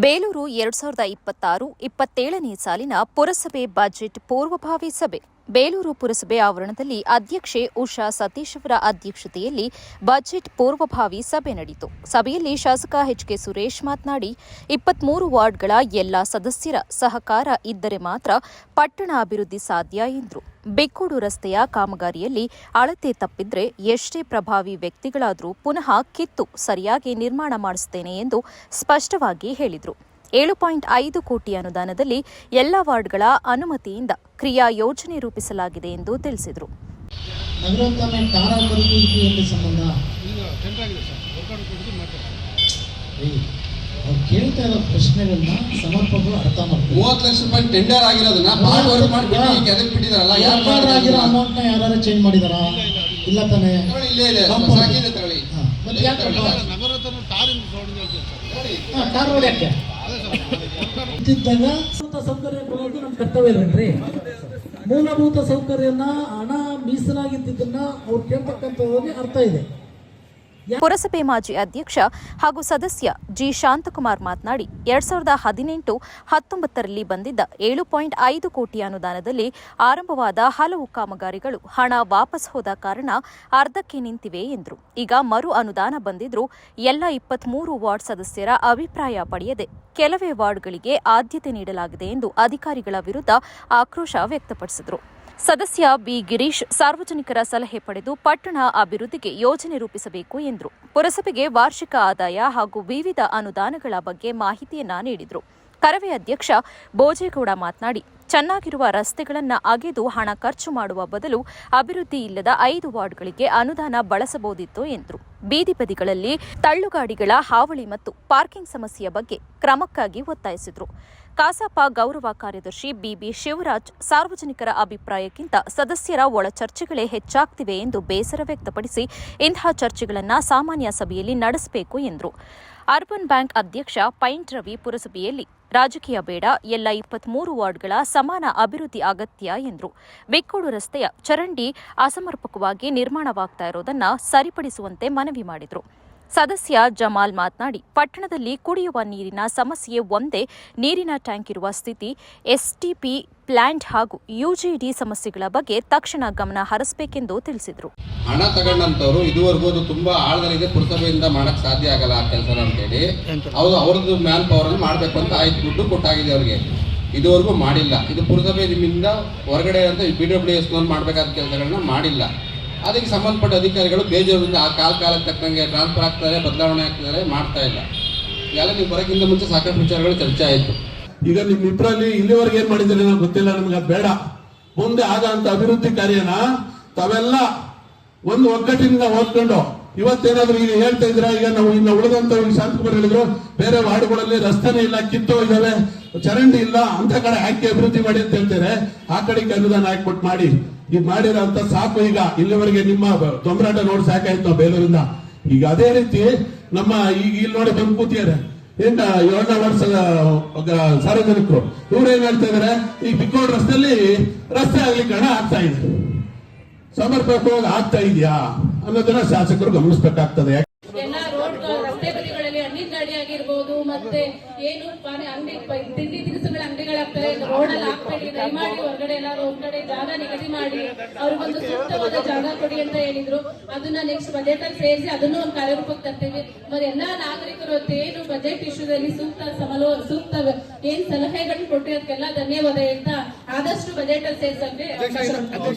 ಬೇಲೂರು 2026-27ನೇ ಸಾಲಿನ ಪುರಸಭೆ ಬಜೆಟ್ ಪೂರ್ವಭಾವಿ ಸಭೆ. ಬೇಲೂರು ಪುರಸಭೆ ಆವರಣದಲ್ಲಿ ಅಧ್ಯಕ್ಷೆ ಉಷಾ ಸತೀಶ್ ಅವರ ಅಧ್ಯಕ್ಷತೆಯಲ್ಲಿ ಬಜೆಟ್ ಪೂರ್ವಭಾವಿ ಸಭೆ ನಡೆಯಿತು. ಸಭೆಯಲ್ಲಿ ಶಾಸಕ ಎಚ್.ಕೆ. ಸುರೇಶ್ ಮಾತನಾಡಿ, 23 ವಾರ್ಡ್ಗಳ ಎಲ್ಲಾ ಸದಸ್ಯರ ಸಹಕಾರ ಇದ್ದರೆ ಮಾತ್ರ ಪಟ್ಟಣ ಅಭಿವೃದ್ಧಿ ಸಾಧ್ಯ ಎಂದರು. ಬೆಕ್ಕೋಡು ರಸ್ತೆಯ ಕಾಮಗಾರಿಯಲ್ಲಿ ಅಳತೆ ತಪ್ಪಿದ್ರೆ ಎಷ್ಟೇ ಪ್ರಭಾವಿ ವ್ಯಕ್ತಿಗಳಾದರೂ ಪುನಃ ಕಿತ್ತು ಸರಿಯಾಗಿ ನಿರ್ಮಾಣ ಮಾಡಿಸುತ್ತೇನೆ ಎಂದು ಸ್ಪಷ್ಟವಾಗಿ ಹೇಳಿದರು. 7.5 ಕೋಟಿ ಅನುದಾನದಲ್ಲಿ ಎಲ್ಲ ವಾರ್ಡ್ಗಳ ಅನುಮತಿಯಿಂದ ಕ್ರಿಯಾ ಯೋಜನೆ ರೂಪಿಸಲಾಗಿದೆ ಎಂದು ತಿಳಿಸಿದರು. ಕೇಳ್ತಾ ಇರೋ ಪ್ರಶ್ನೆಗಳನ್ನ ಸಮರ್ಪಕರು ಅರ್ಥ ಮಾಡ್ತಾರೆ. 30 ಲಕ್ಷ ರೂಪಾಯಿ ಟೆಂಡರ್ ಆಗಿರೋದನ್ನ ಅಮೌಂಟ್ ನ ಯಾರು ಚೇಂಜ್ ಮಾಡಿದಾರ? ಇಲ್ಲ ತಾನೆ. ಟಾರ್ ರೋಡ್ ಯಾಕೆ ಸೌಕರ್ಯ ಕೊಡೋದು ನಮ್ಮ ಕರ್ತವ್ಯ ಇಲ್ರಿ. ಮೂಲಭೂತ ಸೌಕರ್ಯನ ಹಣ ಮೀಸಲಾಗಿದ್ದನ್ನ ಅವ್ರು ಕೇಳ್ತಕ್ಕಂಥದ್ರಲ್ಲಿ ಅರ್ಥ ಇದೆ. ಪುರಸಭೆ ಮಾಜಿ ಅಧ್ಯಕ್ಷ ಹಾಗೂ ಸದಸ್ಯ ಜಿ ಶಾಂತಕುಮಾರ್ ಮಾತನಾಡಿ, 2018-19ರಲ್ಲಿ ಬಂದಿದ್ದ 7.5 ಕೋಟಿ ಅನುದಾನದಲ್ಲಿ ಆರಂಭವಾದ ಹಲವು ಕಾಮಗಾರಿಗಳು ಹಣ ವಾಪಸ್ ಹೋದ ಕಾರಣ ಅರ್ಧಕ್ಕೆ ನಿಂತಿವೆ ಎಂದರು. ಈಗ ಮರು ಅನುದಾನ ಬಂದಿದ್ರೂ ಎಲ್ಲ 23 ವಾರ್ಡ್ ಸದಸ್ಯರ ಅಭಿಪ್ರಾಯ ಪಡೆಯದೆ ಕೆಲವೇ ವಾರ್ಡ್ಗಳಿಗೆ ಆದ್ಯತೆ ನೀಡಲಾಗಿದೆ ಎಂದು ಅಧಿಕಾರಿಗಳ ವಿರುದ್ಧ ಆಕ್ರೋಶ ವ್ಯಕ್ತಪಡಿಸಿದರು. ಸದಸ್ಯ ಬಿ ಗಿರೀಶ್ ಸಾರ್ವಜನಿಕರ ಸಲಹೆ ಪಡೆದು ಪಟ್ಟಣ ಅಭಿವೃದ್ಧಿಗೆ ಯೋಜನೆ ರೂಪಿಸಬೇಕು ಎಂದರು. ಪುರಸಭೆಗೆ ವಾರ್ಷಿಕ ಆದಾಯ ಹಾಗೂ ವಿವಿಧ ಅನುದಾನಗಳ ಬಗ್ಗೆ ಮಾಹಿತಿಯನ್ನ ನೀಡಿದರು. ಕರವೇ ಅಧ್ಯಕ್ಷ ಬೋಜೇಗೌಡ ಮಾತನಾಡಿ, ಚೆನ್ನಾಗಿರುವ ರಸ್ತೆಗಳನ್ನು ಅಗೆದು ಹಣ ಖರ್ಚು ಮಾಡುವ ಬದಲು ಅಭಿವೃದ್ಧಿ ಇಲ್ಲದ 5 ವಾರ್ಡ್ಗಳಿಗೆ ಅನುದಾನ ಬಳಸಬಹುದಿತ್ತು ಎಂದರು. ಬೀದಿ ಬದಿಗಳಲ್ಲಿ ತಳ್ಳುಗಾಡಿಗಳ ಹಾವಳಿ ಮತ್ತು ಪಾರ್ಕಿಂಗ್ ಸಮಸ್ಯೆಯ ಬಗ್ಗೆ ಕ್ರಮಕ್ಕಾಗಿ ಒತ್ತಾಯಿಸಿದರು. ಕಸಾಪ ಗೌರವ ಕಾರ್ಯದರ್ಶಿ ಬಿಬಿ ಶಿವರಾಜ್, ಸಾರ್ವಜನಿಕರ ಅಭಿಪ್ರಾಯಕ್ಕಿಂತ ಸದಸ್ಯರ ಒಳ ಚರ್ಚೆಗಳೇ ಹೆಚ್ಚಾಗ್ತಿವೆ ಎಂದು ಬೇಸರ ವ್ಯಕ್ತಪಡಿಸಿ, ಇಂತಹ ಚರ್ಚೆಗಳನ್ನು ಸಾಮಾನ್ಯ ಸಭೆಯಲ್ಲಿ ನಡೆಸಬೇಕು ಎಂದರು. ಅರ್ಬನ್ ಬ್ಯಾಂಕ್ ಅಧ್ಯಕ್ಷ ಪೈಂಟ್ ರವಿ, ಪುರಸಭೆಯಲ್ಲಿ ರಾಜಕೀಯ ಬೇಡ, ಎಲ್ಲ 23 ವಾರ್ಡ್ಗಳ ಸಮಾನ ಅಭಿವೃದ್ಧಿ ಅಗತ್ಯ ಎಂದರು. ಬೆಕ್ಕೋಡು ರಸ್ತೆಯ ಚರಂಡಿ ಅಸಮರ್ಪಕವಾಗಿ ನಿರ್ಮಾಣವಾಗ್ತಾ ಇರೋದನ್ನು ಸರಿಪಡಿಸುವಂತೆ ಮನವಿ ಮಾಡಿದರು. ಸದಸ್ಯ ಜಮಾಲ್ ಮಾತನಾಡಿ, ಪಟ್ಟಣದಲ್ಲಿ ಕುಡಿಯುವ ನೀರಿನ ಸಮಸ್ಯೆ ಒಂದೇ, ನೀರಿನ ಟ್ಯಾಂಕ್ ಇರುವ ಸ್ಥಿತಿ, ಎಸ್ಟಿಪಿ ಪ್ಲಾಂಟ್ ಹಾಗೂ ಯುಜಿಡಿ ಸಮಸ್ಯೆಗಳ ಬಗ್ಗೆ ತಕ್ಷಣ ಗಮನ ಹರಿಸಬೇಕೆಂದು ತಿಳಿಸಿದರು. ಹಣ ತಗೊಂಡಂತವರು ಇದುವರೆಗೂ ತುಂಬಾ ಆಳದಲ್ಲಿದೆ, ಪುರಸಭೆಯಿಂದ ಮಾಡಕ್ ಸಾಧ್ಯ ಆಗಲ್ಲ ಆ ಕೆಲಸ ಅಂತೇಳಿ ಅವ್ರದ್ದು ಮ್ಯಾನ್ ಪವರ್ ಅಲ್ಲಿ ಮಾಡ್ಬೇಕು ಅಂತ ದುಡ್ಡು ಕೊಟ್ಟಾಗಿದೆ ಅವ್ರಿಗೆ. ಇದುವರೆಗೂ ಮಾಡಿಲ್ಲ. ಇದು ಪುರಸಭೆ ನಿಮ್ಮಿಂದ ಹೊರಗಡೆ ಅಂತ BWS ಮಾಡಬೇಕಾದ ಕೆಲಸಗಳನ್ನ ಮಾಡಿಲ್ಲ. ಅದಕ್ಕೆ ಸಂಬಂಧಪಟ್ಟ ಅಧಿಕಾರಿಗಳು ಬೇಜಾರಿಂದ ಆ ಕಾಲಕ್ಕೆ ತಕ್ಕಂಗೆ ಟ್ರಾನ್ಸ್ಫರ್ ಆಗ್ತಾರೆ, ಬದಲಾವಣೆ ಆಗ್ತಿದ್ದಾರೆ, ಮಾಡ್ತಾ ಇಲ್ಲ. ಎಲ್ಲ ನೀವು ಬರೋಕ್ಕಿಂತ ಮುಂಚೆ ಸಾಕಷ್ಟು ವಿಚಾರಗಳು ಚರ್ಚೆ ಆಯಿತು. ಈಗ ನಿಮ್ಮ ಇಬ್ಬರಲ್ಲಿ ಇಲ್ಲಿವರೆಗೆ ಏನ್ ಮಾಡಿದ್ರೆ ನಮ್ಗೆ ಗೊತ್ತಿಲ್ಲ, ನಮ್ಗೆ ಅದು ಬೇಡ. ಮುಂದೆ ಆದಂತ ಅಭಿವೃದ್ಧಿ ಕಾರ್ಯನ ತಾವೆಲ್ಲ ಒಂದು ಒಗ್ಗಟ್ಟಿನಿಂದ ಓದ್ಕೊಂಡು ಇವತ್ತೇನಾದ್ರೂ ಈಗ ಹೇಳ್ತಾ ಇದ್ರ, ಈಗ ನಾವು ಇನ್ನು ಉಳಿದಂತ ಶಾಂತಕುಮಾರ್ ಹೇಳಿದ್ರು, ಬೇರೆ ವಾರ್ಡ್ಗಳಲ್ಲಿ ರಸ್ತೆನೇ ಇಲ್ಲ, ಕಿತ್ತೋ ಇದಾವೆ, ಚರಂಡಿ ಇಲ್ಲ, ಅಂತ ಕಡೆ ಹಾಕಿ ಅಭಿವೃದ್ಧಿ ಮಾಡಿ ಅಂತ ಹೇಳ್ತಾರೆ. ಆ ಕಡೆಗೆ ಅನುದಾನ ಹಾಕ್ಬಿಟ್ಟು ಮಾಡಿ ಇದು ಮಾಡಿರೋಂತ ಸಾಕು. ಈಗ ಇಲ್ಲಿವರೆಗೆ ನಿಮ್ಮ ತೊಂಬರಾಟ ನೋಡಿ ಸಾಕಾಯ್ತು ನಾವು ಬೇಲೂರಿಂದ. ಈಗ ಅದೇ ರೀತಿ ನಮ್ಮ ಈಗ ಇಲ್ಲಿ ನೋಡಿ ಬಂದು ಕೂತಿದ್ದಾರೆ 7ನೇ ವರ್ಷದ ಸಾರ್ವಜನಿಕರು, ಇವ್ರು ಏನ್ ಹೇಳ್ತಾ ಇದಾರೆ, ಈ ಬಿಕ್ಕೋಡ್ ರಸ್ತೆಯಲ್ಲಿ ರಸ್ತೆ ಆಗ್ಲಿಕ್ಕೆ ಹಣ ಆಗ್ತಾ ಇದೆ, ಸಮರ್ಪಕವಾಗಿ ಆಗ್ತಾ ಇದೆಯಾ ಅನ್ನೋದನ್ನ ಶಾಸಕರು ಗಮನಿಸಬೇಕಾಗ್ತದೆ. ಎಲ್ಲ ರೋಡ್ ರಸ್ತೆ ಬದಿಗಳಲ್ಲಿ ಹಣ್ಣಿನ ಗಾಡಿ ಆಗಿರ್ಬೋದು, ಮತ್ತೆ ಏನು ಅಂಗಡಿ ತಿಂಡಿ ತಿನಿಸುಗಳ ಅಂಗಡಿಗಳಾಗ್ತವೆ, ರೋಡ್ ಅಲ್ಲಿ ಹಾಕ್ಬೇಡಿ, ದಯಮಾಡಿ ಹೊರಗಡೆ ಎಲ್ಲ ರೋಡ್ ಕಡೆ ಜಾಗ ನಿಗದಿ ಮಾಡಿ ಅವ್ರಿಗೊಂದು ಸೂಕ್ತವಾದ ಜಾಗ ಕೊಡಿ ಅಂತ ಹೇಳಿದ್ರು. ಅದನ್ನ ನೆಕ್ಸ್ಟ್ ಬಜೆಟ್ ಅಲ್ಲಿ ಸೇರಿಸಿ ಅದನ್ನು ಒಂದು ಕಾರ್ಯರೂಪಕ್ಕೆ ತರ್ತೀವಿ. ಮತ್ತೆ ಎಲ್ಲಾ ನಾಗರಿಕರು ಏನು ಬಜೆಟ್ ಇಶ್ಯೂದಲ್ಲಿ ಸೂಕ್ತ ಏನ್ ಸಲಹೆಗಳನ್ನ ಕೊಟ್ಟಿರೋದಕ್ಕೆಲ್ಲ ಧನ್ಯವಾದ ಹೇಳ್ತಾ ಆದಷ್ಟು ಬಜೆಟ್ ಅಲ್ಲಿ ಸೇರಿಸಂದ್ರೆ